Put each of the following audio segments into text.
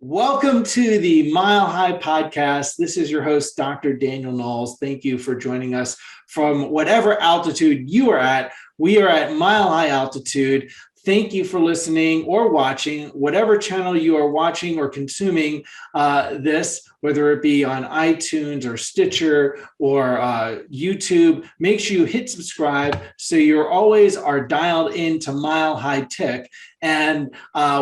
Welcome to the Mile High Podcast. This is your host, Dr. Daniel Knowles. Thank you for joining us from whatever altitude you are at. We are at Mile High altitude. Thank you for listening or watching, whatever channel you are watching or consuming this, whether it be on iTunes or Stitcher or YouTube. Make sure you hit subscribe so you're always are dialed into Mile High Tech. And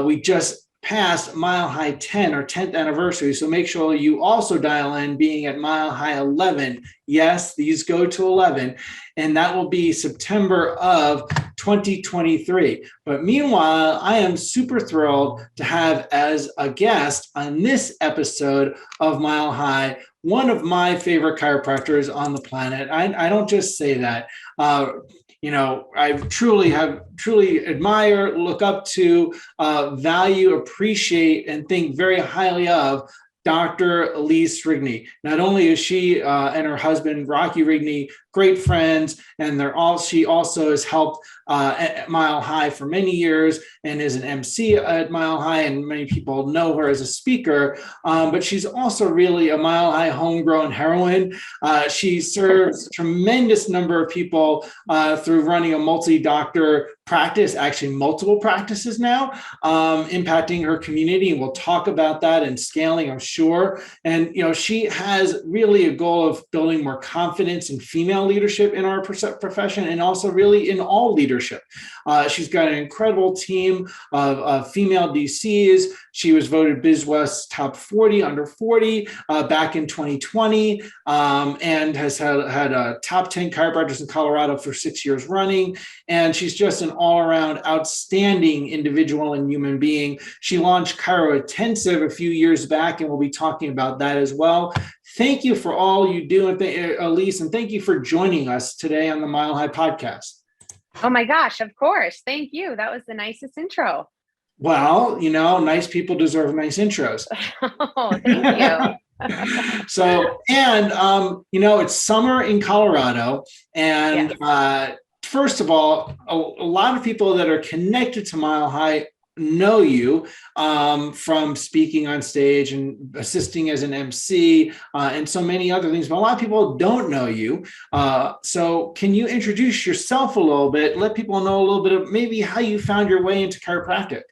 we just passed Mile High 10 or 10th anniversary. So make sure you also dial in being at Mile High 11. Yes, these go to 11. And that will be September of 2023. But meanwhile, I am super thrilled to have as a guest on this episode of Mile High, one of my favorite chiropractors on the planet. I don't just say that. I truly admire, look up to, value, appreciate, and think very highly of Dr. Elise Rigney. Not only is she and her husband, Rocky Rigney, great friends, and she also has helped at Mile High for many years and is an MC at Mile High, and many people know her as a speaker, but she's also really a Mile High homegrown heroine. She serves a tremendous number of people through running a multi-doctor practice, actually multiple practices now, impacting her community, and we'll talk about that and scaling, I'm sure. And she has really a goal of building more confidence in female leadership in our profession, and also really in all leadership. She's got an incredible team of female DCs. She was voted BizWest top 40 under 40 back in 2020, and has had a top 10 chiropractors in Colorado for 6 years running. And she's just an all-around outstanding individual and human being. She launched Chiro Intensive a few years back, and we'll be talking about that as well. Thank you for all you do, Elise, and thank you for joining us today on the Mile High Podcast. Oh my gosh, of course. Thank you. That was the nicest intro. Well, nice people deserve nice intros. Oh, thank you. So, and, it's summer in Colorado. And yes. First of all, a lot of people that are connected to Mile High know you from speaking on stage and assisting as an MC and so many other things, but a lot of people don't know you. So can you introduce yourself a little bit, let people know a little bit of maybe how you found your way into chiropractic?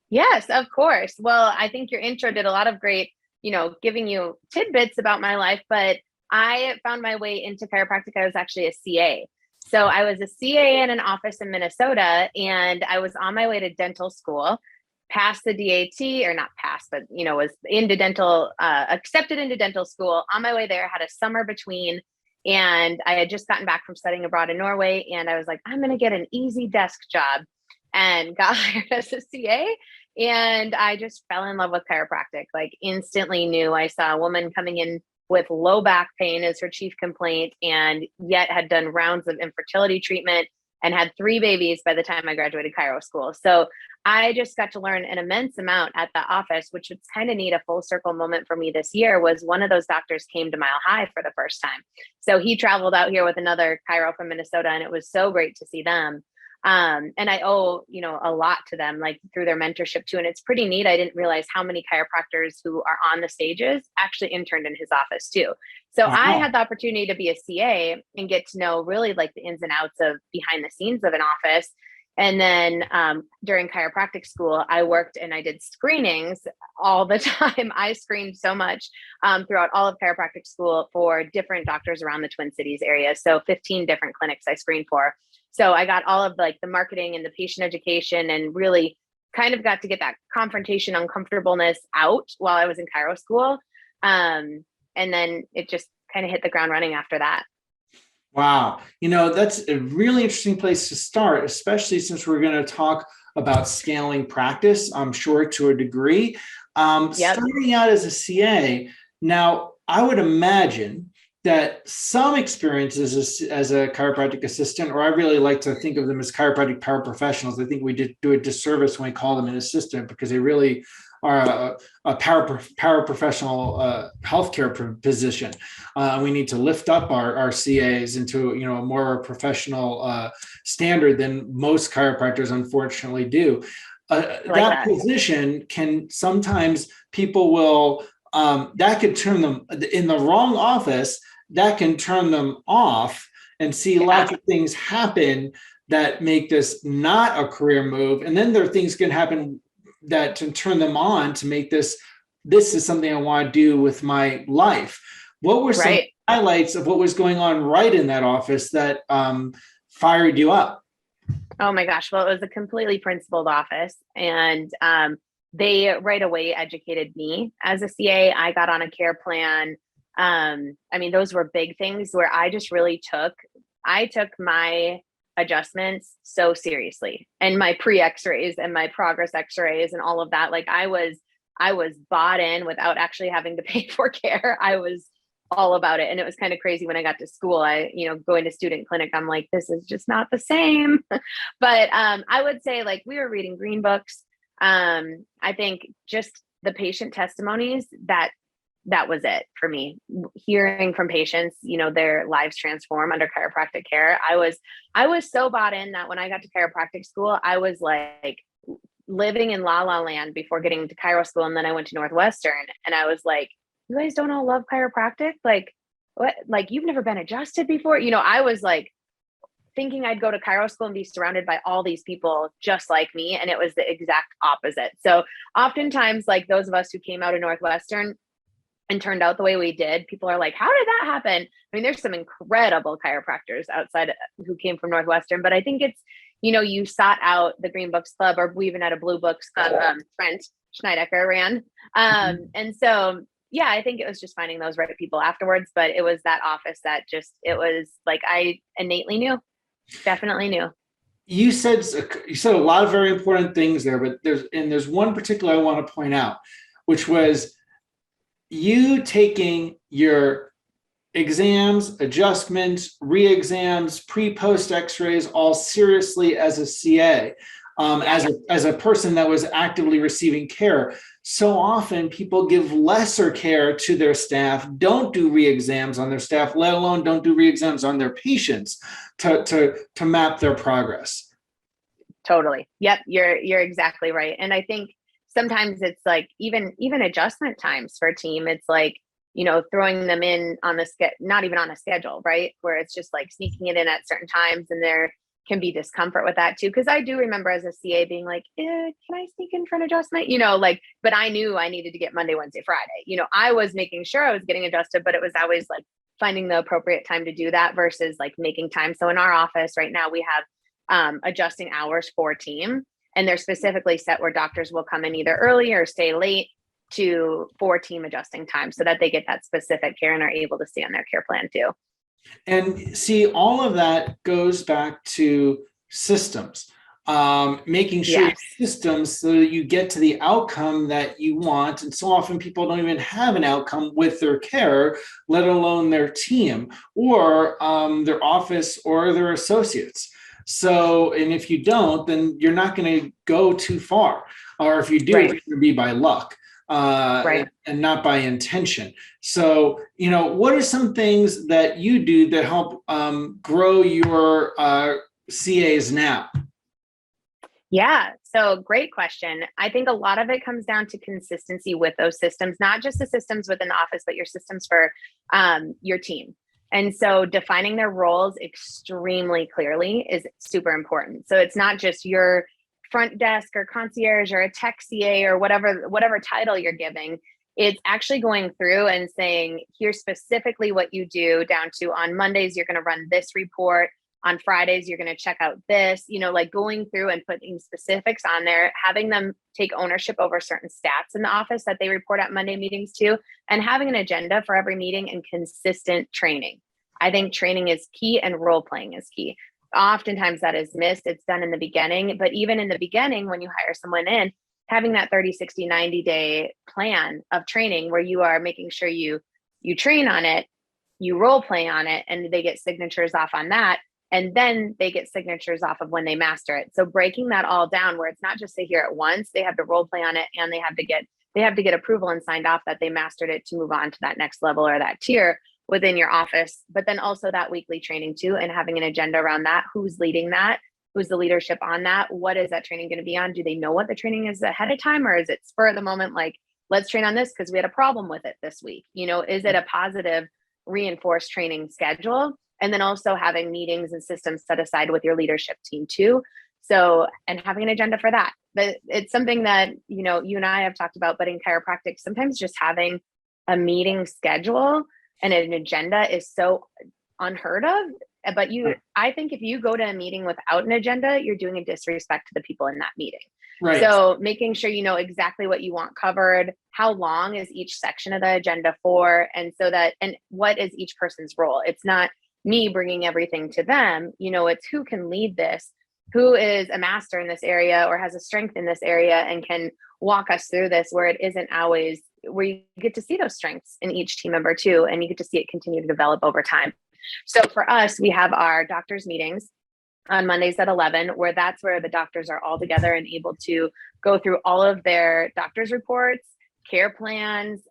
Yes, of course. Well, I think your intro did a lot of great, giving you tidbits about my life, but I found my way into chiropractic. I was actually a CA. So I was a CA in an office in Minnesota, and I was on my way to dental school, passed the DAT, or not passed, but, was into dental, accepted into dental school. On my way there, had a summer between, and I had just gotten back from studying abroad in Norway. And I was like, I'm going to get an easy desk job, and got hired as a CA. And I just fell in love with chiropractic, like instantly knew. I saw a woman coming in with low back pain as her chief complaint, and yet had done rounds of infertility treatment and had 3 babies by the time I graduated chiro school. So I just got to learn an immense amount at the office, which was kind of neat. A full circle moment for me this year was one of those doctors came to Mile High for the first time. So he traveled out here with another chiro from Minnesota, and it was so great to see them. And I owe, a lot to them, like through their mentorship too. And it's pretty neat. I didn't realize how many chiropractors who are on the stages actually interned in his office too. So I had the opportunity to be a CA and get to know really like the ins and outs of behind the scenes of an office. And then during chiropractic school, I worked and I did screenings all the time. I screened so much throughout all of chiropractic school for different doctors around the Twin Cities area. So 15 different clinics I screened for. So I got all of like the marketing and the patient education, and really kind of got to get that confrontation uncomfortableness out while I was in chiro school. And then it just kind of hit the ground running after that. Wow. That's a really interesting place to start, especially since we're going to talk about scaling practice, I'm sure to a degree. Starting out as a CA, now I would imagine that some experiences as a chiropractic assistant, or I really like to think of them as chiropractic paraprofessionals. I think we do a disservice when we call them an assistant, because they really are a paraprofessional healthcare position. We need to lift up our CAs into a more professional standard than most chiropractors unfortunately do. like that that. position can sometimes people will, that could turn them in the wrong office, that can turn them off and see lots of things happen that make this not a career move. And then there are things can happen that to turn them on to make this is something I want to do with my life. What were some highlights of what was going on right in that office that fired you up? Oh my gosh. Well, it was a completely principled office, and they right away educated me as a CA. I got on a care plan. I mean, those were big things where I just really took my adjustments so seriously, and my pre-x-rays and my progress x-rays and all of that. Like I was bought in without actually having to pay for care. I was all about it. And it was kind of crazy when I got to school. Going to student clinic, I'm like, this is just not the same. But I would say, like, we were reading green books. I think just the patient testimonies, that was it for me. Hearing from patients, their lives transform under chiropractic care. I was so bought in that when I got to chiropractic school, I was like living in la la land before getting to chiro school. And then I went to Northwestern, and I was like, you guys don't all love chiropractic? Like, what? Like, you've never been adjusted before? I was like thinking I'd go to chiro school and be surrounded by all these people just like me. And it was the exact opposite. So oftentimes, like, those of us who came out of Northwestern and turned out the way we did, people are like, how did that happen? I mean, there's some incredible chiropractors outside who came from Northwestern, but I think it's, you sought out the Green Books Club, or we even had a Blue Books Club, Trent Schneidecker ran. And so, yeah, I think it was just finding those right people afterwards, but it was that office that it was like, I innately knew, definitely knew. You said a lot of very important things there, but there's one particular I want to point out, which was you taking your exams, adjustments, re-exams, pre-post x-rays all seriously as a CA, as a person that was actively receiving care. So often people give lesser care to their staff, don't do re-exams on their staff, let alone don't do re-exams on their patients to map their progress. Totally. Yep. You're exactly right. And I think sometimes it's like even adjustment times for a team, it's like, throwing them in on not even on a schedule, right? Where it's just like sneaking it in at certain times, and there can be discomfort with that too. Cause I do remember as a CA being like, can I sneak in for an adjustment? But I knew I needed to get Monday, Wednesday, Friday. I was making sure I was getting adjusted, but it was always like finding the appropriate time to do that versus like making time. So in our office right now, we have adjusting hours for team, and they're specifically set where doctors will come in either early or stay late for team adjusting time so that they get that specific care and are able to stay on their care plan too. And see, all of that goes back to systems, making sure systems so that you get to the outcome that you want. And so often people don't even have an outcome with their care, let alone their team or their office or their associates. So, and if you don't, then you're not going to go too far. Or if you do, it's going to be by luck. And not by intention. So, what are some things that you do to help grow your CAs now? Yeah. So great question. I think a lot of it comes down to consistency with those systems, not just the systems within the office, but your systems for your team. And so defining their roles extremely clearly is super important. So it's not just your front desk or concierge or a tech CA or whatever title you're giving. It's actually going through and saying, here's specifically what you do, down to on Mondays, you're going to run this report. On Fridays, you're going to check out this, like going through and putting specifics on there, having them take ownership over certain stats in the office that they report at Monday meetings to, and having an agenda for every meeting and consistent training. I think training is key, and role playing is key. Oftentimes that is missed. It's done in the beginning, but even in the beginning, when you hire someone in, having that 30, 60, 90-day plan of training where you are making sure you train on it, you role play on it, and they get signatures off on that. And then they get signatures off of when they master it. So breaking that all down where it's not just they hear it once, they have to role play on it, and they have to get approval and signed off that they mastered it to move on to that next level or that tier within your office. But then also that weekly training too, and having an agenda around that, who's leading that, who's the leadership on that? What is that training going to be on? Do they know what the training is ahead of time, or is it spur of the moment? Like, let's train on this because we had a problem with it this week. Is it a positive reinforced training schedule? And then also having meetings and systems set aside with your leadership team too. So, and having an agenda for that. But it's something that, you and I have talked about, but in chiropractic, sometimes just having a meeting schedule and an agenda is so unheard of. But I think if you go to a meeting without an agenda, you're doing a disrespect to the people in that meeting. Right. So making sure you know exactly what you want covered, how long is each section of the agenda for, and what is each person's role. It's not me bringing everything to them, it's who can lead this, who is a master in this area or has a strength in this area and can walk us through this, where it isn't always, where you get to see those strengths in each team member too, and you get to see it continue to develop over time. So for us, we have our doctors meetings on Mondays at 11, where the doctors are all together and able to go through all of their doctor's reports, care plans,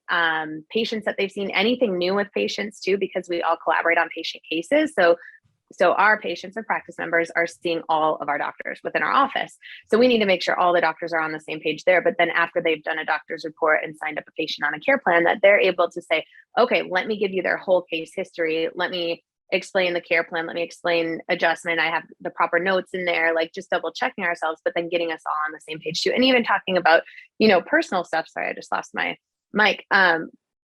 patients that they've seen, anything new with patients too, because we all collaborate on patient cases. So our patients or practice members are seeing all of our doctors within our office. So we need to make sure all the doctors are on the same page there. But then after they've done a doctor's report and signed up a patient on a care plan, that they're able to say, okay, let me give you their whole case history. Let me explain the care plan. Let me explain adjustment. I have the proper notes in there, like just double checking ourselves, but then getting us all on the same page too. And even talking about, personal stuff. Sorry, I just lost my mic.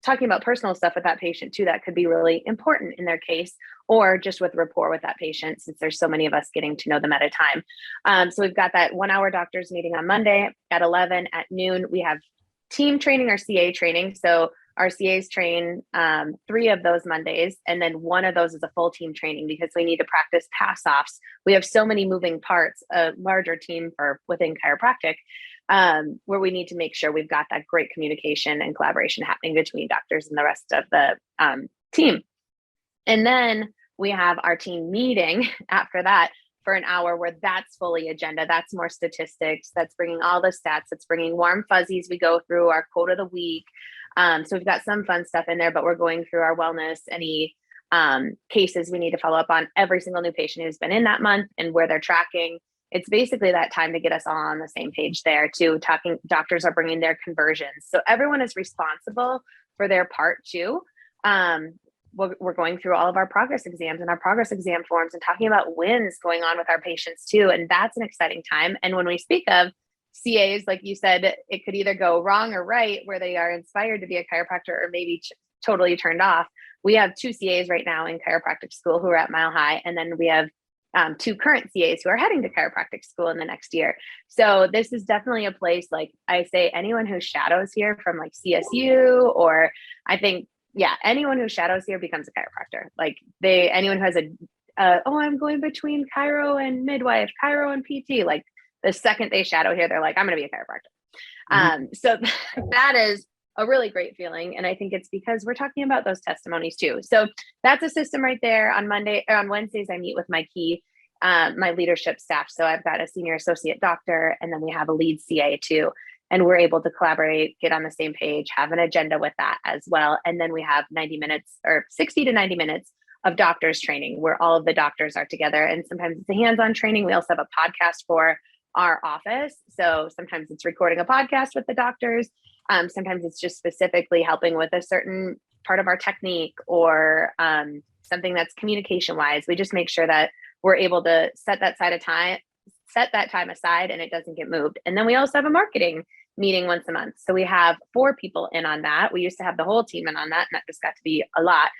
Talking about personal stuff with that patient too, that could be really important in their case, or just with rapport with that patient, since there's so many of us getting to know them at a time. So we've got that 1 hour doctor's meeting on Monday at 11. At noon, we have team training or CA training. So our CAs train 3 of those Mondays, and then 1 of those is a full team training because we need to practice pass-offs. We have so many moving parts, a larger team within chiropractic, where we need to make sure we've got that great communication and collaboration happening between doctors and the rest of the team. And then we have our team meeting after that for an hour, where that's fully agenda. That's more statistics. That's bringing all the stats. That's bringing warm fuzzies. We go through our quote of the week. So we've got some fun stuff in there, but we're going through our wellness, any cases we need to follow up on, every single new patient who's been in that month and where they're tracking. It's basically that time to get us all on the same page there too. Doctors are bringing their conversions. So everyone is responsible for their part too. We're going through all of our progress exams and our progress exam forms and talking about wins going on with our patients too. And that's an exciting time. And when we speak of CAs, like you said, it could either go wrong or right, where they are inspired to be a chiropractor or maybe totally turned off. We have 2 CAs right now in chiropractic school who are at Mile High. And then we have 2 current CAs who are heading to chiropractic school in the next year. So this is definitely a place, like I say, anyone who shadows here from like CSU, or I think, anyone who shadows here becomes a chiropractor. Like anyone who has I'm going between chiro and midwife, chiro and PT, like the second they shadow here, they're like, I'm going to be a chiropractor. So that is a really great feeling. And I think it's because we're talking about those testimonies too. So that's a system right there. On Wednesdays, I meet with my leadership staff. So I've got a senior associate doctor, and then we have a lead CA too. And we're able to collaborate, get on the same page, have an agenda with that as well. And then we have 90 minutes or 60 to 90 minutes of doctors training, where all of the doctors are together. And sometimes it's a hands-on training. We also have a podcast for our office. So sometimes it's recording a podcast with the doctors. Sometimes it's just specifically helping with a certain part of our technique, or something that's communication wise. We just make sure that we're able to set that time aside and it doesn't get moved. And then we also have a marketing meeting once a month. So we have 4 people in on that. We used to have the whole team in on that, and that just got to be a lot.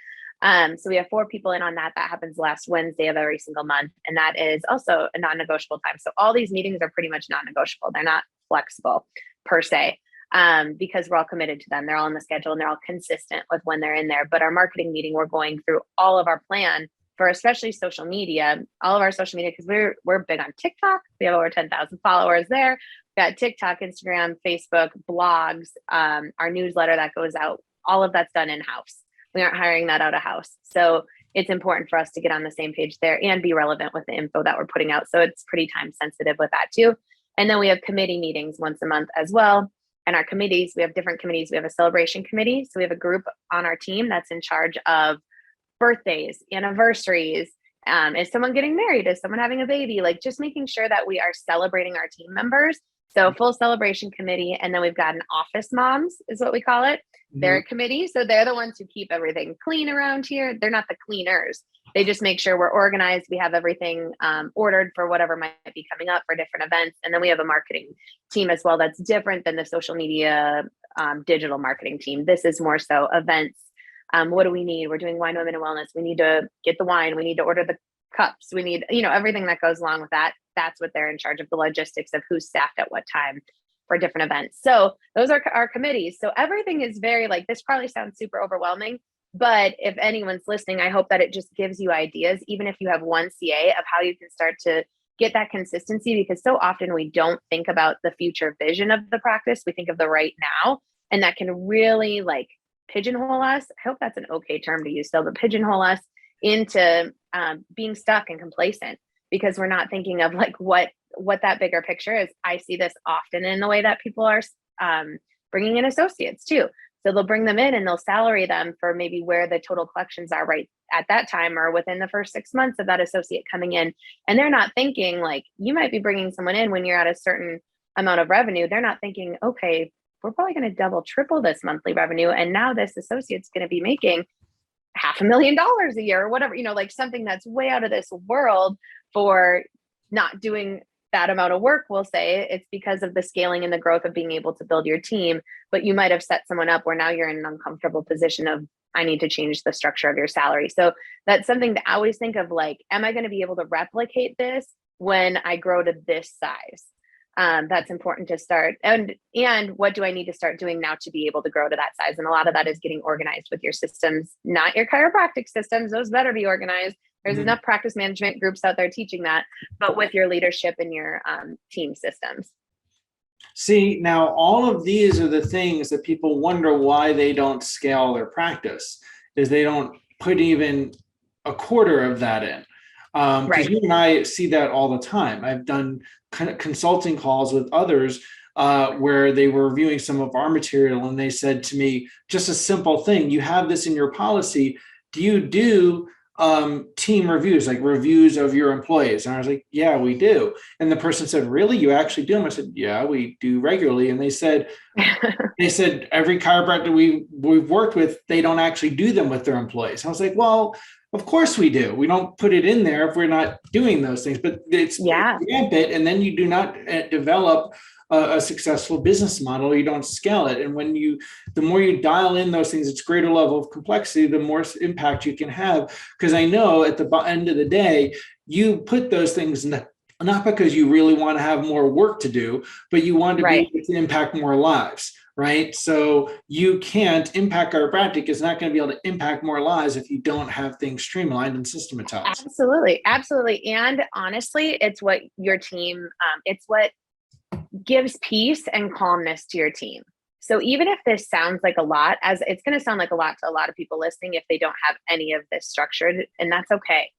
So we have 4 people in on that. That happens last Wednesday of every single month. And that is also a non-negotiable time. So all these meetings are pretty much non-negotiable. They're not flexible per se, because we're all committed to them. They're all on the schedule and they're all consistent with when they're in there. But our marketing meeting, we're going through all of our plan for especially social media, all of our social media, because we're big on TikTok. We have over 10,000 followers there. We've got TikTok, Instagram, Facebook, blogs, our newsletter that goes out. All of that's done in-house. We aren't hiring that out of house. So it's important for us to get on the same page there and be relevant with the info that we're putting out. So it's pretty time sensitive with that too. And then we have committee meetings once a month as well. And our committees, we have different committees. We have a celebration committee. So we have a group on our team that's in charge of birthdays, anniversaries, Is someone getting married? Is someone having a baby? Like just making sure that we are celebrating our team members. So full celebration committee. And then we've got an office moms is what we call it. They're a committee. So they're the ones who keep everything clean around here. They're not the cleaners. They just make sure we're organized. We have everything ordered for whatever might be coming up for different events. And then we have a marketing team as well. That's different than the social media, digital marketing team. This is more so events. What do we need? We're doing wine, women, and wellness. We need to get the wine. We need to order the cups. We need, everything that goes along with that. That's what they're in charge of, the logistics of who's staffed at what time for different events. So those are our committees. So everything is very this probably sounds super overwhelming, but if anyone's listening, I hope that it just gives you ideas, even if you have one CA, of how you can start to get that consistency, because so often we don't think about the future vision of the practice. We think of the right now, and that can really pigeonhole us. I hope that's an okay term to use still, but pigeonhole us into being stuck and complacent, because we're not thinking of what that bigger picture is. I see this often in the way that people are bringing in associates too. So they'll bring them in and they'll salary them for maybe where the total collections are right at that time, or within the first 6 months of that associate coming in. And they're not thinking you might be bringing someone in when you're at a certain amount of revenue. They're not thinking, okay, we're probably going to double, triple this monthly revenue. And now this associate's going to be making $500,000 a year or whatever, something that's way out of this world for not doing that amount of work. We'll say it's because of the scaling and the growth of being able to build your team, but you might have set someone up where now you're in an uncomfortable position of, I need to change the structure of your salary. So that's something that I always think of, am I going to be able to replicate this when I grow to this size? That's important to start. And what do I need to start doing now to be able to grow to that size? And a lot of that is getting organized with your systems, not your chiropractic systems. Those better be organized. There's enough practice management groups out there teaching that, but with your leadership and your team systems. See, now all of these are the things that people wonder why they don't scale their practice, is they don't put even a quarter of that in. Because you and I see that all the time. I've done kind of consulting calls with others where they were reviewing some of our material, and they said to me, just a simple thing, you have this in your policy. Do you do team reviews, reviews of your employees? And I was like, yeah, we do. And the person said, really? You actually do them? I said, yeah, we do regularly. And they said, every chiropractor we've worked with, they don't actually do them with their employees. I was like, well, of course we do. We don't put it in there if we're not doing those things, but it's rampant. And then you do not develop a successful business model. You don't scale it. And the more you dial in those things, it's greater level of complexity, the more impact you can have. Because I know at the end of the day, you put those things in not because you really want to have more work to do, but you want to be able to impact more lives. Right. So you can't impact chiropractic is not going to be able to impact more lives if you don't have things streamlined and systematized. Absolutely. Absolutely. And honestly, it's what your team, it's what gives peace and calmness to your team. So even if this sounds like a lot, as it's going to sound like a lot to a lot of people listening, if they don't have any of this structured, and that's okay.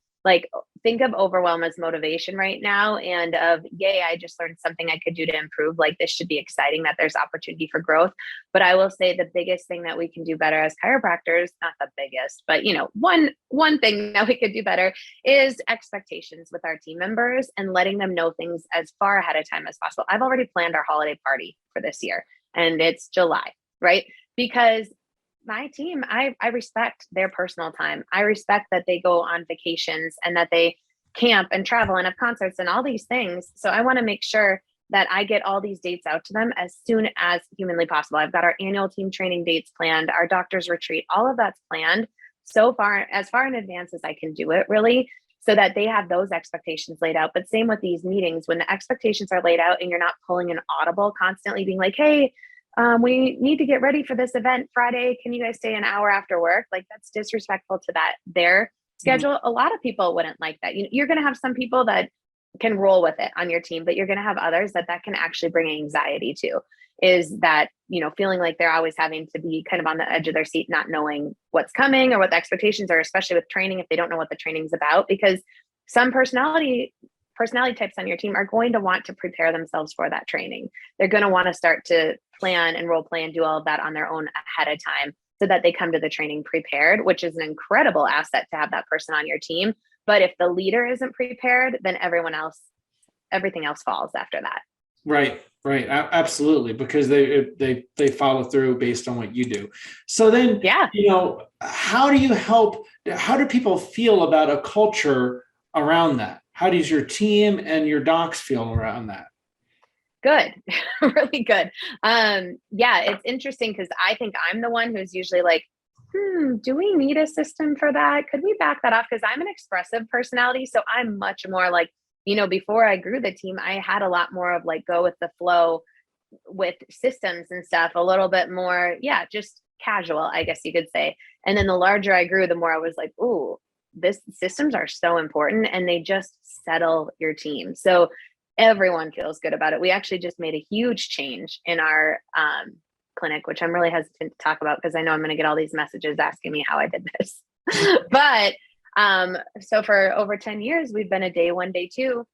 Think of overwhelm as motivation right now, and of, yay, I just learned something I could do to improve. This should be exciting that there's opportunity for growth. But I will say the biggest thing that we can do better as chiropractors, not the biggest, but one thing that we could do better is expectations with our team members and letting them know things as far ahead of time as possible. I've already planned our holiday party for this year, and it's July, right? Because my team, I respect their personal time. I respect that they go on vacations and that they camp and travel and have concerts and all these things. So I want to make sure that I get all these dates out to them as soon as humanly possible. I've got our annual team training dates planned, our doctor's retreat, all of that's planned so far, as far in advance as I can do it, really, so that they have those expectations laid out. But same with these meetings, when the expectations are laid out and you're not pulling an audible, constantly being like, hey, we need to get ready for this event Friday. Can you guys stay an hour after work? That's disrespectful to their schedule. A lot of people wouldn't like that. You're going to have some people that can roll with it on your team, but you're going to have others that can actually bring anxiety to, is that, feeling like they're always having to be kind of on the edge of their seat, not knowing what's coming or what the expectations are, especially with training, if they don't know what the training's about, because some personality types on your team are going to want to prepare themselves for that training. They're going to want to start to plan and role play and do all of that on their own ahead of time, so that they come to the training prepared, which is an incredible asset to have that person on your team. But if the leader isn't prepared, then everything else falls after that. Right. Absolutely. Because they follow through based on what you do. So then, Yeah. how do people feel about a culture around that? How does your team and your docs feel around that? Good. Really good. Yeah, it's interesting because I think I'm the one who's usually like, do we need a system for that? Could we back that off? Because I'm an expressive personality. So I'm much more like, before I grew the team, I had a lot more of like go with the flow with systems and stuff, a little bit more, yeah, just casual, I guess you could say. And then the larger I grew, the more I was like, ooh, this systems are so important and they just settle your team. So everyone feels good about it. We actually just made a huge change in our clinic, which I'm really hesitant to talk about because I know I'm going to get all these messages asking me how I did this. But so for over 10 years, we've been a day one, day two,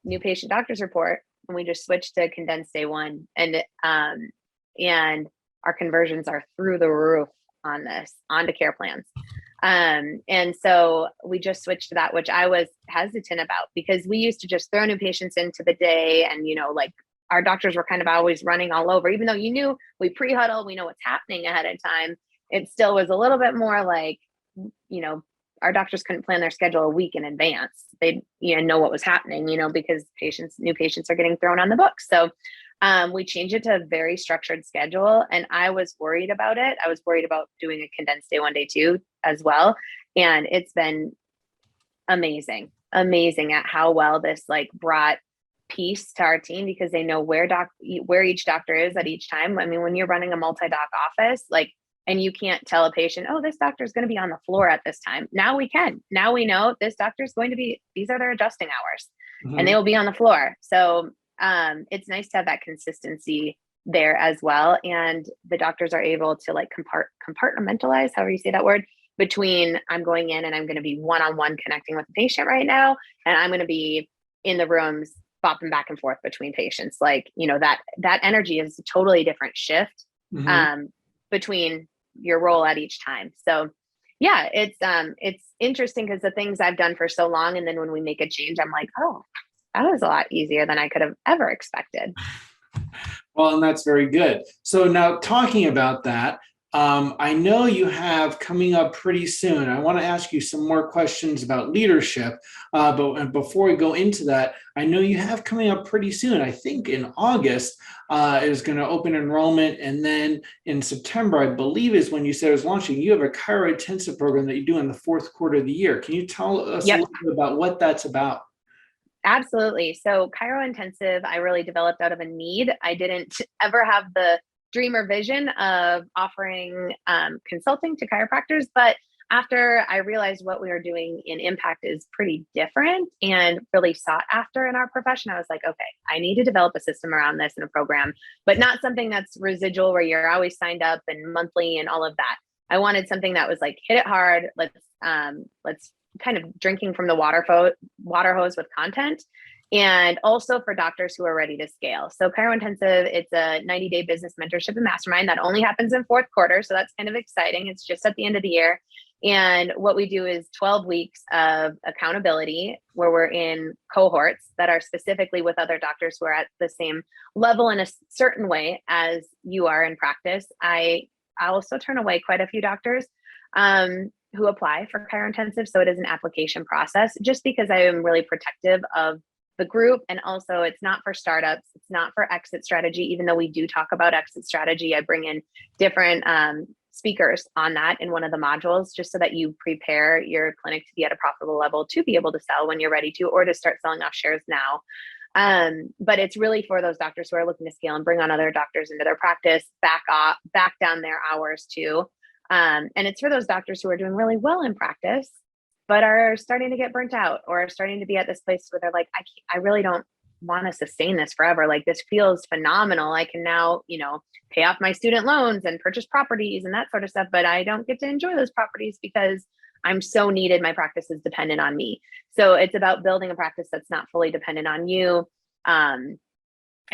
new patient doctor's report, and we just switched to condensed day one. And our conversions are through the roof on this, onto care plans. And so we just switched to that, which I was hesitant about because we used to just throw new patients into the day. And, like our doctors were kind of always running all over, even though we pre-huddle, we know what's happening ahead of time. It still was a little bit more like, our doctors couldn't plan their schedule a week in advance. They know what was happening, because new patients are getting thrown on the books. So we changed it to a very structured schedule. And I was worried about it. I was worried about doing a condensed day one, day two as well. And it's been amazing at how well this like brought peace to our team because they know where each doctor is at each time. I mean, when you're running a multi-doc office, like, and you can't tell a patient, oh, this doctor is going to be on the floor at this time. Now we can. Now we know this doctor is going to be, these are their adjusting hours, and they will be on the floor. So it's nice to have that consistency there as well. And the doctors are able to like compartmentalize, however you say that word, between I'm going in and I'm going to be one-on-one connecting with the patient right now. And I'm going to be in the rooms bopping back and forth between patients. Like, that energy is a totally different shift between your role at each time. So yeah, it's interesting because the things I've done for so long. And then when we make a change, I'm like, oh, that was a lot easier than I could have ever expected. Well, and that's very good. So now talking about that, I know you have coming up pretty soon. I want to ask you some more questions about leadership. But before we go into that, I know you have coming up pretty soon. I think in August is going to open enrollment. And then in September, I believe is when you said it was launching. You have a chiro intensive program that you do in the fourth quarter of the year. Can you tell us a little bit about what that's about? Absolutely. So chiro intensive, I really developed out of a need. I didn't ever have the dream or vision of offering consulting to chiropractors, but after I realized what we were doing in Impact is pretty different and really sought after in our profession, I was like, okay, I need to develop a system around this in a program, but not something that's residual where you're always signed up and monthly and all of that. I wanted something that was like, hit it hard. Let's kind of drinking from the water hose with content, and also for doctors who are ready to scale. So Chiro Intensive, it's a 90-day business mentorship and mastermind that only happens in fourth quarter. So that's kind of exciting. It's just at the end of the year. And what we do is 12 weeks of accountability where we're in cohorts that are specifically with other doctors who are at the same level in a certain way as you are in practice. I also turn away quite a few doctors who apply for Chiro Intensive. So it is an application process just because I am really protective of the group. And also it's not for startups. It's not for exit strategy. Even though we do talk about exit strategy, I bring in different speakers on that in one of the modules, just so that you prepare your clinic to be at a profitable level to be able to sell when you're ready to, or to start selling off shares now. But it's really for those doctors who are looking to scale and bring on other doctors into their practice, back down their hours too. And it's for those doctors who are doing really well in practice, but are starting to get burnt out or are starting to be at this place where they're like, I really don't want to sustain this forever. Like, this feels phenomenal. I can now, pay off my student loans and purchase properties and that sort of stuff, but I don't get to enjoy those properties because I'm so needed. My practice is dependent on me. So it's about building a practice that's not fully dependent on you. And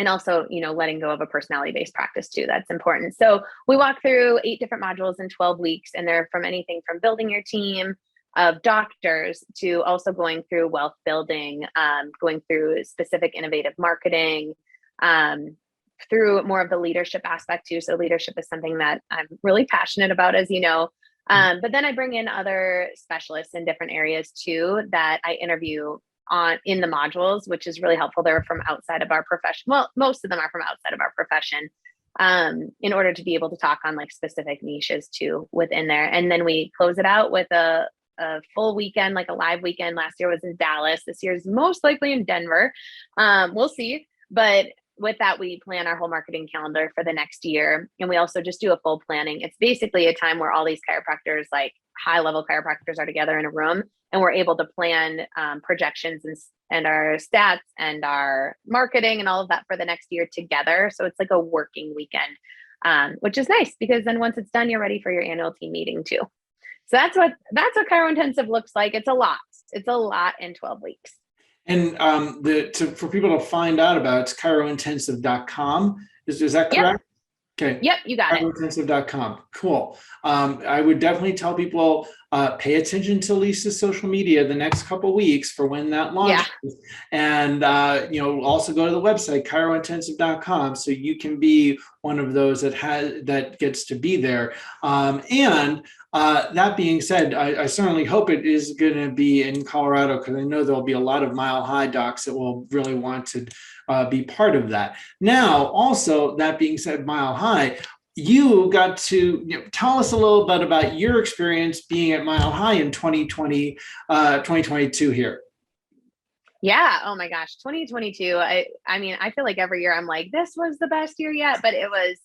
also, letting go of a personality-based practice too. That's important. So we walk through 8 different modules in 12 weeks, and they're from anything from building your team, of doctors to also going through wealth building, going through specific innovative marketing, through more of the leadership aspect too. So leadership is something that I'm really passionate about, as you know. But then I bring in other specialists in different areas too that I interview on in the modules, which is really helpful. They're from outside of our profession. Well, most of them are from outside of our profession, in order to be able to talk on like specific niches too within there. And then we close it out with a full weekend, like a live weekend. Last year was in Dallas. This year is most likely in Denver. We'll see. But with that, we plan our whole marketing calendar for the next year. And we also just do a full planning. It's basically a time where all these chiropractors, like high level chiropractors, are together in a room, and we're able to plan projections and our stats and our marketing and all of that for the next year together. So it's like a working weekend, which is nice because then once it's done, you're ready for your annual team meeting too. So that's what Chiro Intensive looks like. It's a lot. It's a lot in 12 weeks. And for people to find out about, it's chirointensive.com. Is that correct? Yep. Okay. Yep, you got it. Chirointensive.com. Cool. I would definitely tell people pay attention to Lisa's social media the next couple of weeks for when that launches. Yeah. And also go to the website chirointensive.com so you can be one of those that gets to be there. That being said, I certainly hope it is going to be in Colorado, because I know there'll be a lot of Mile High docs that will really want to be part of that. Now, also, that being said, Mile High, you got to tell us a little bit about your experience being at Mile High in 2022 here. Yeah. Oh my gosh. 2022. I mean, I feel like every year I'm like, this was the best year yet, but it was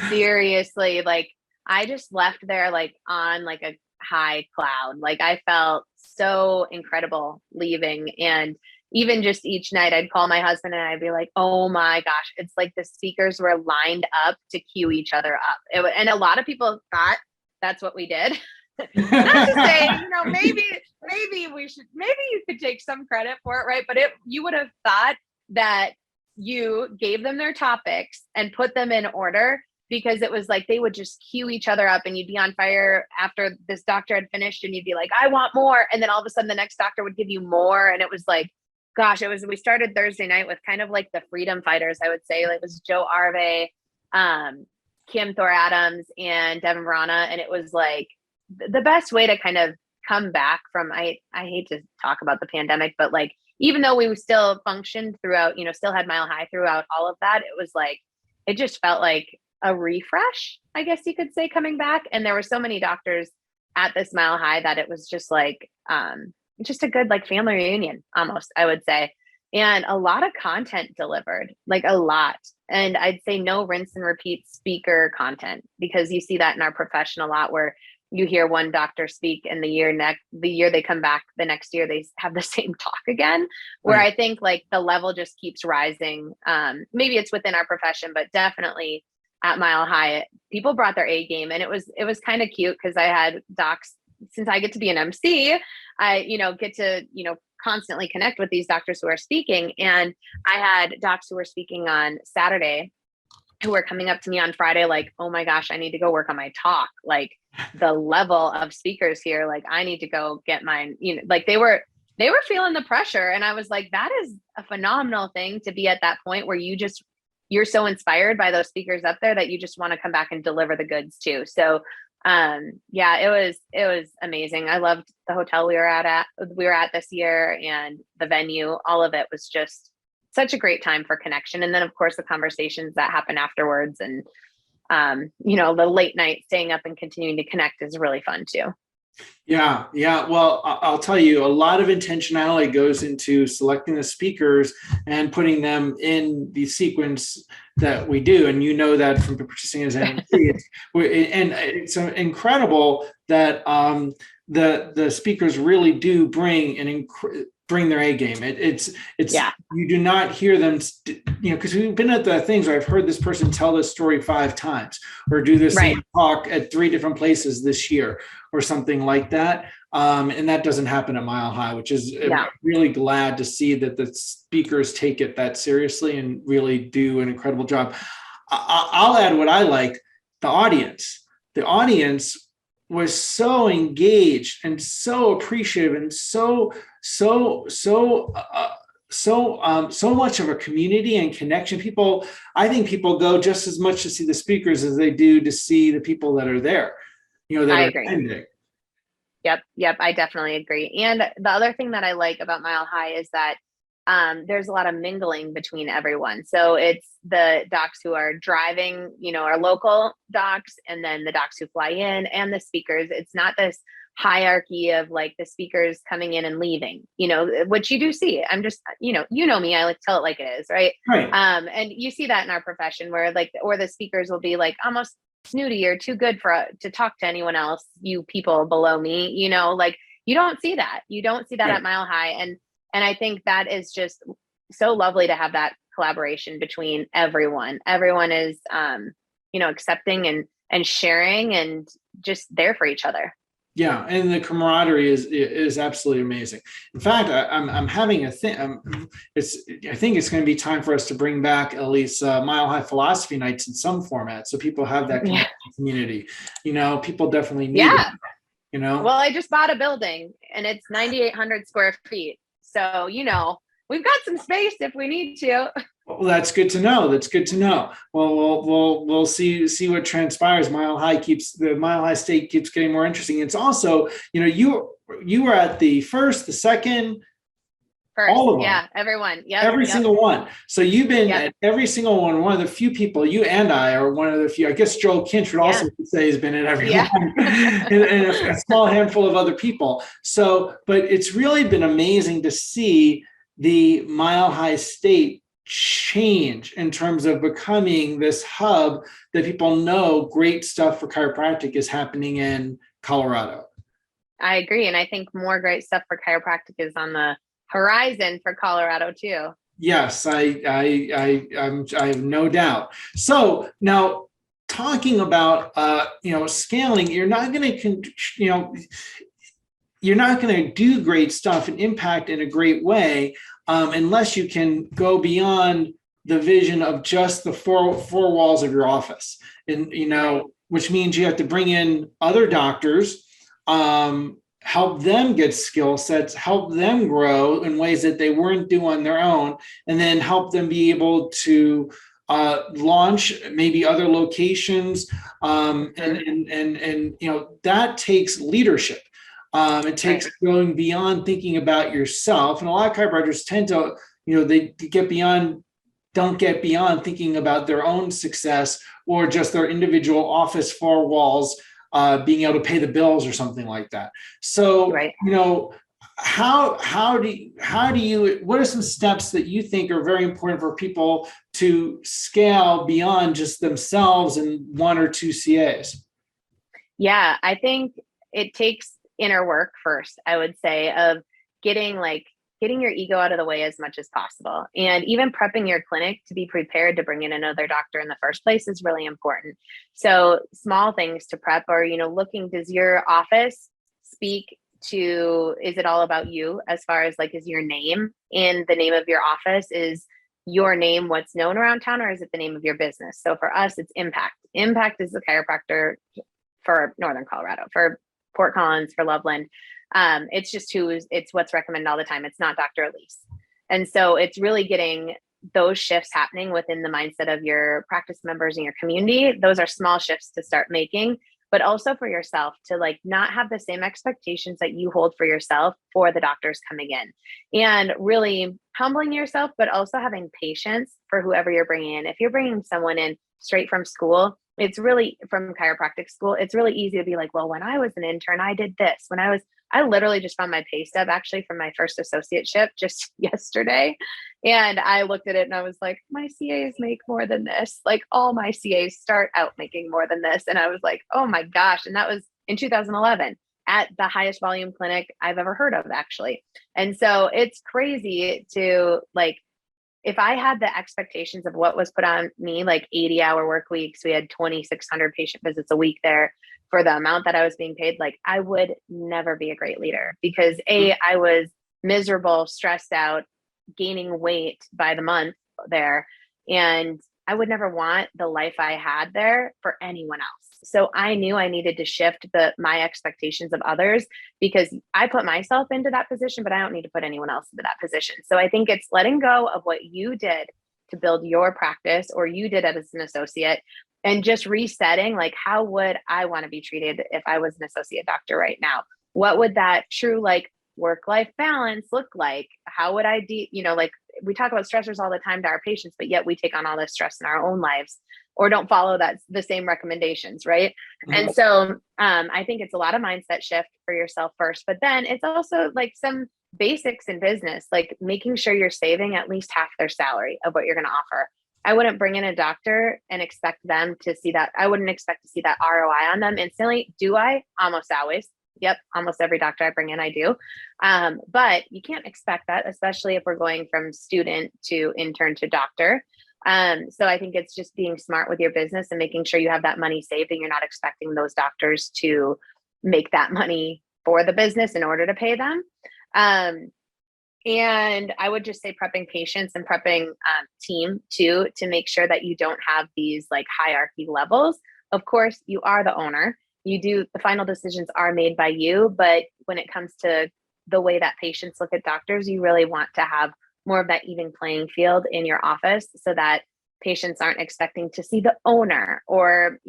seriously like, I just left there like on like a high cloud. Like I felt so incredible leaving. And even just each night I'd call my husband and I'd be like, oh my gosh, it's like the speakers were lined up to cue each other up. And a lot of people thought that's what we did. Not to say, maybe you could take some credit for it, right? But you would have thought that you gave them their topics and put them in order, because it was like they would just cue each other up and you'd be on fire after this doctor had finished and you'd be like, I want more. And then all of a sudden the next doctor would give you more. And it was like, gosh, we started Thursday night with kind of like the freedom fighters, I would say. Like it was Joe Arve, Kim Thor Adams, and Devin Verana. And it was like the best way to kind of come back from, I hate to talk about the pandemic, but like, even though we still functioned throughout, still had Mile High throughout all of that, it was like, it just felt like a refresh, I guess you could say, coming back. And there were so many doctors at this Mile High that it was just like, just a good like family reunion almost, I would say. And a lot of content delivered, like a lot. And I'd say no rinse and repeat speaker content, because you see that in our profession a lot, where you hear one doctor speak and the year they come back, the next year they have the same talk again, where right. I think like the level just keeps rising. Maybe it's within our profession, but definitely at Mile High, people brought their A game. And it was kind of cute because I had docs, since I get to be an MC, I, get to, constantly connect with these doctors who are speaking. And I had docs who were speaking on Saturday who were coming up to me on Friday, like, oh my gosh, I need to go work on my talk. Like the level of speakers here, like I need to go get mine, like they were feeling the pressure. And I was like, that is a phenomenal thing to be at that point where you're so inspired by those speakers up there that you just want to come back and deliver the goods too. So yeah, it was amazing. I loved the hotel we were at this year, and the venue. All of it was just such a great time for connection. And then of course the conversations that happen afterwards, and the late night staying up and continuing to connect is really fun too. Yeah. Well, I'll tell you, a lot of intentionality goes into selecting the speakers and putting them in the sequence that we do. And that from participating as an MC. It's incredible that the speakers really do bring their A game. It's yeah. You do not hear them, because we've been at the things where I've heard this person tell this story 5 times or do this right. talk at 3 different places this year or something like that. And that doesn't happen at Mile High, which is I'm really glad to see that the speakers take it that seriously and really do an incredible job. I'll add what I like, the audience. The audience was so engaged and so appreciative and so much of a community and connection. I think people go just as much to see the speakers as they do to see the people that are there, that I are agree. attending. Yep. I definitely agree. And the other thing that I like about Mile High is that there's a lot of mingling between everyone. So it's the docs who are driving, our local docs, and then the docs who fly in, and the speakers. It's not this hierarchy of like the speakers coming in and leaving, which you do see. I'm just, you know me, I like to tell it like it is, right? Right. And you see that in our profession where or the speakers will be like almost snooty or too good to talk to anyone else, you people below me, like you don't see that. You don't see that Right. at Mile High. And I think that is just so lovely to have that collaboration between everyone. Everyone is, accepting and sharing and just there for each other. Yeah, and the camaraderie is absolutely amazing. In fact, I'm having a thing. I think it's going to be time for us to bring back at least Mile High Philosophy Nights in some format, so people have that community. People definitely need it. Well, I just bought a building and it's 9,800 square feet. So, we've got some space if we need to. Well, that's good to know. Well, we'll see what transpires. The Mile High State keeps getting more interesting. It's also, you were at the first, the second, all of them. Yeah, everyone. Yeah, every single one. So you've been at every single one. One of the few people, you and I are one of the few. I guess Joel Kinch would also say has been at every one, and a small handful of other people. So, but it's really been amazing to see the Mile High State change in terms of becoming this hub that people know great stuff for chiropractic is happening in Colorado. I agree. And I think more great stuff for chiropractic is on the horizon for Colorado too. Yes, I have no doubt. So now talking about, scaling, you're not going to do great stuff and impact in a great way unless you can go beyond the vision of just the four walls of your office. And, which means you have to bring in other doctors, help them get skill sets, help them grow in ways that they weren't doing on their own, and then help them be able to launch maybe other locations. And that takes leadership. It takes going beyond thinking about yourself. And a lot of chiropractors tend to, they don't get beyond thinking about their own success or just their individual office four walls, being able to pay the bills or something like that. So, what are some steps that you think are very important for people to scale beyond just themselves and one or two CAs? Yeah, I think it takes inner work first, I would say, of getting your ego out of the way as much as possible. And even prepping your clinic to be prepared to bring in another doctor in the first place is really important. So small things to prep or, does your office speak to, is it all about you as far as is your name in the name of your office? Is your name what's known around town, or is it the name of your business? So for us, it's Impact. Impact is the chiropractor for Northern Colorado, for Fort Collins, for Loveland. It's what's recommended all the time. It's not Dr. Elise. And so it's really getting those shifts happening within the mindset of your practice members and your community. Those are small shifts to start making, but also for yourself to not have the same expectations that you hold for yourself for the doctors coming in, and really humbling yourself, but also having patience for whoever you're bringing in. If you're bringing someone in straight from school, it's really from chiropractic school, it's really easy to be like, well, when I was an intern, I did this. I literally just found my pay stub actually from my first associateship just yesterday. And I looked at it and I was like, my CAs make more than this. All my CAs start out making more than this. And I was like, oh my gosh. And that was in 2011 at the highest volume clinic I've ever heard of, actually. And so it's crazy to if I had the expectations of what was put on me, 80-hour work weeks, we had 2,600 patient visits a week there for the amount that I was being paid, I would never be a great leader because I was miserable, stressed out, gaining weight by the month there. And I would never want the life I had there for anyone else. So I knew I needed to shift my expectations of others, because I put myself into that position, but I don't need to put anyone else into that position. So I think it's letting go of what you did to build your practice, or you did as an associate, and just resetting, like, how would I want to be treated if I was an associate doctor right now? What would that true, like, work-life balance look like? How would I like, we talk about stressors all the time to our patients, but yet we take on all this stress in our own lives, or don't follow the same recommendations, right? Mhm. And so I think it's a lot of mindset shift for yourself first, but then it's also like some basics in business, like making sure you're saving at least half their salary of what you're going to offer. I wouldn't bring in a doctor and expect them to see that. I wouldn't expect to see that ROI on them instantly. Do I? Almost always. Yep. Almost every doctor I bring in, I do. But you can't expect that, especially if we're going from student to intern to doctor. So I think it's just being smart with your business and making sure you have that money saved, and you're not expecting those doctors to make that money for the business in order to pay them. And I would just say prepping patients and prepping team too, to make sure that you don't have these like hierarchy levels. Of course, you are the owner. The final decisions are made by you, but when it comes to the way that patients look at doctors, you really want to have more of that even playing field in your office, so that patients aren't expecting to see the owner, or,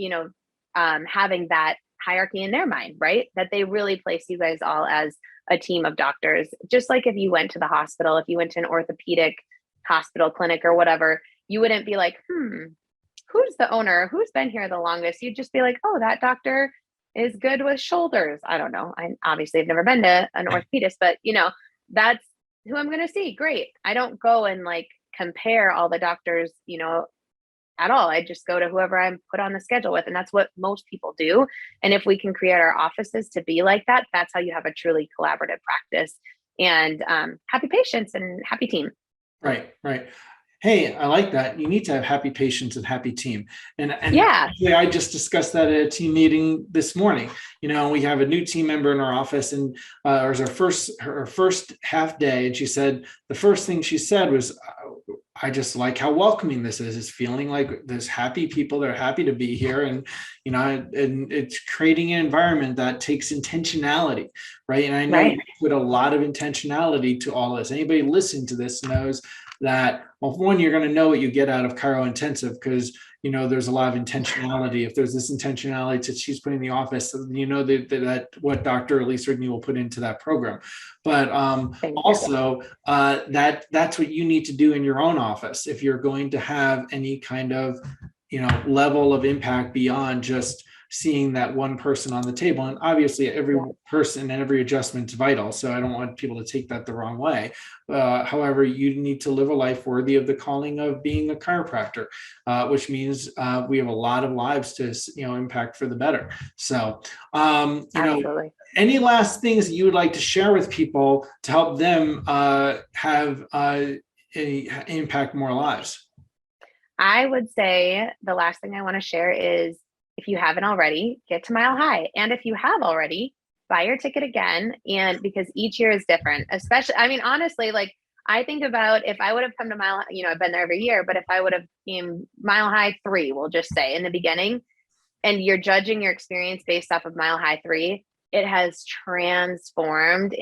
having that hierarchy in their mind, right? That they really place you guys all as a team of doctors. Just like if you went to the hospital, if you went to an orthopedic hospital clinic or whatever, you wouldn't be like, who's the owner? Who's been here the longest? You'd just be like, oh, that doctor is good with shoulders. I don't know. I obviously have never been to an orthopedist, but that's who I'm going to see. Great. I don't go and like compare all the doctors, at all. I just go to whoever I'm put on the schedule with. And that's what most people do. And if we can create our offices to be like that, that's how you have a truly collaborative practice, and happy patients and happy team. Right. Hey, I like that. You need to have happy patients and happy team. And Yeah. actually, I just discussed that at a team meeting this morning. We have a new team member in our office, and it was her first half day. And she said, the first thing she said was, I just like how welcoming this is. It's feeling like there's happy people that are happy to be here. And, and it's creating an environment that takes intentionality, right? And I know you put a lot of intentionality to all this. Anybody listening to this knows that, well, one, you're going to know what you get out of Chiro Intensive, because there's a lot of intentionality. If there's this intentionality that she's putting in the office, that what Dr. Elise Rigney will put into that program. But also that's what you need to do in your own office if you're going to have any kind of level of impact beyond just seeing that one person on the table. And obviously every person and every adjustment is vital, so I don't want people to take that the wrong way. However, you need to live a life worthy of the calling of being a chiropractor, which means we have a lot of lives to impact for the better. So any last things that you would like to share with people to help them have impact more lives? I would say the last thing I want to share is, if you haven't already, get to Mile High. And if you have already, buy your ticket again. And because each year is different, especially, honestly, like I think about if I would have come to Mile, I've been there every year, but if I would have came Mile High 3, we'll just say in the beginning, and you're judging your experience based off of Mile High 3, it has transformed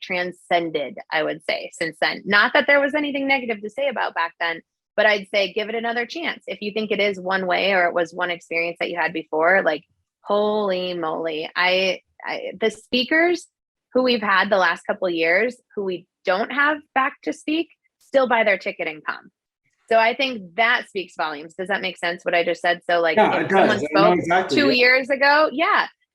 transcended, I would say, since then. Not that there was anything negative to say about back then, but I'd say give it another chance. If you think it is one way, or it was one experience that you had before, like, holy moly. The speakers who we've had the last couple of years, who we don't have back to speak, still buy their ticket and come. So I think that speaks volumes. Does that make sense what I just said? So like if someone spoke 2 years ago,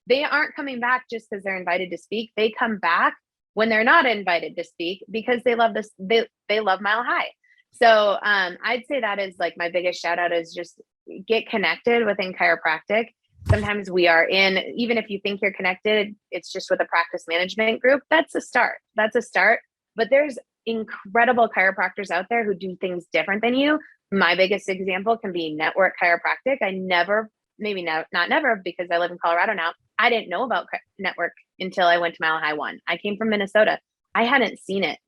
they aren't coming back just because they're invited to speak. They come back when they're not invited to speak because they love this. They love Mile High. So I'd say that is like my biggest shout out, is just get connected within chiropractic. Sometimes we are in, even if you think you're connected, it's just with a practice management group. That's a start. But there's incredible chiropractors out there who do things different than you. My biggest example can be Network Chiropractic. Not never, because I live in Colorado now. I didn't know about Network until I went to Mile High 1. I came from Minnesota. I hadn't seen it.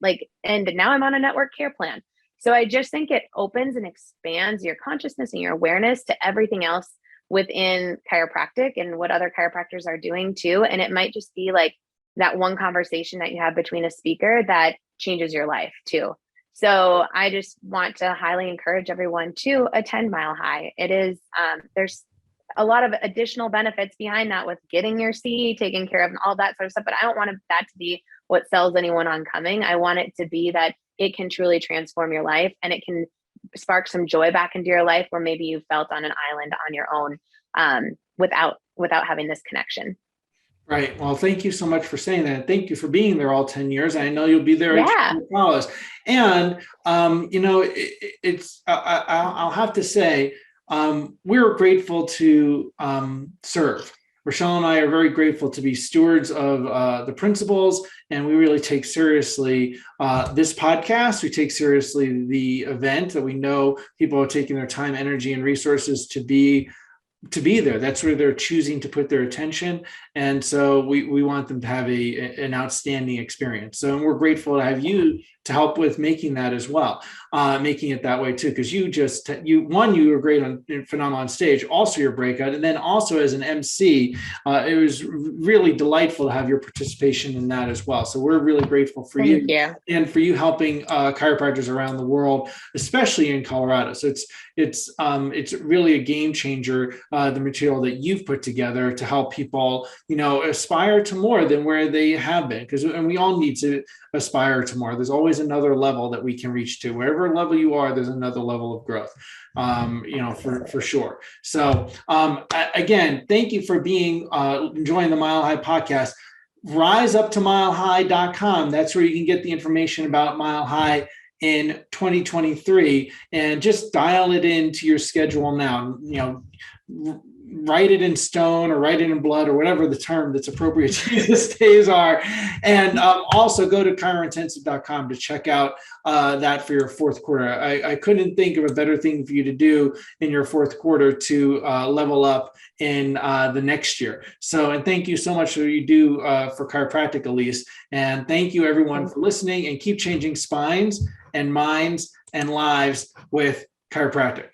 And now I'm on a network care plan. So I just think it opens and expands your consciousness and your awareness to everything else within chiropractic and what other chiropractors are doing too. And it might just be like that one conversation that you have between a speaker that changes your life too. So I just want to highly encourage everyone to attend Mile High. It is, there's a lot of additional benefits behind that with getting your seat taken care of and all that sort of stuff. But I don't want that to be what sells anyone on coming. I want it to be that it can truly transform your life and it can spark some joy back into your life where maybe you felt on an island on your own, without having this connection. Right. Well, thank you so much for saying that. Thank you for being there all 10 years. I know you'll be there Yeah. in college. And, I'll have to say, we're grateful to serve. Rochelle and I are very grateful to be stewards of the principles, and we really take seriously this podcast. We take seriously the event that we know people are taking their time, energy, and resources to be there. That's where they're choosing to put their attention. And so we want them to have an outstanding experience. So we're grateful to have you to help with making that as well, making it that way too. Because you were great phenomenal on stage, also your breakout. And then also as an MC, it was really delightful to have your participation in that as well. So we're really grateful for you and for you helping chiropractors around the world, especially in Colorado. So it's really a game changer, the material that you've put together to help people, aspire to more than where they have been. And we all need to aspire to more. There's always another level that we can reach to. Wherever level you are, there's another level of growth, for sure. So again, thank you for enjoying the Mile High podcast. Rise up to milehigh.com. That's where you can get the information about Mile High in 2023, and just dial it into your schedule now. Write it in stone or write it in blood or whatever the term that's appropriate to use these days are. And also go to chirointensive.com to check out that for your fourth quarter. I couldn't think of a better thing for you to do in your fourth quarter to level up in the next year. So, and thank you so much for what you do for chiropractic, Elise. And thank you everyone for listening, and keep changing spines and minds and lives with chiropractic.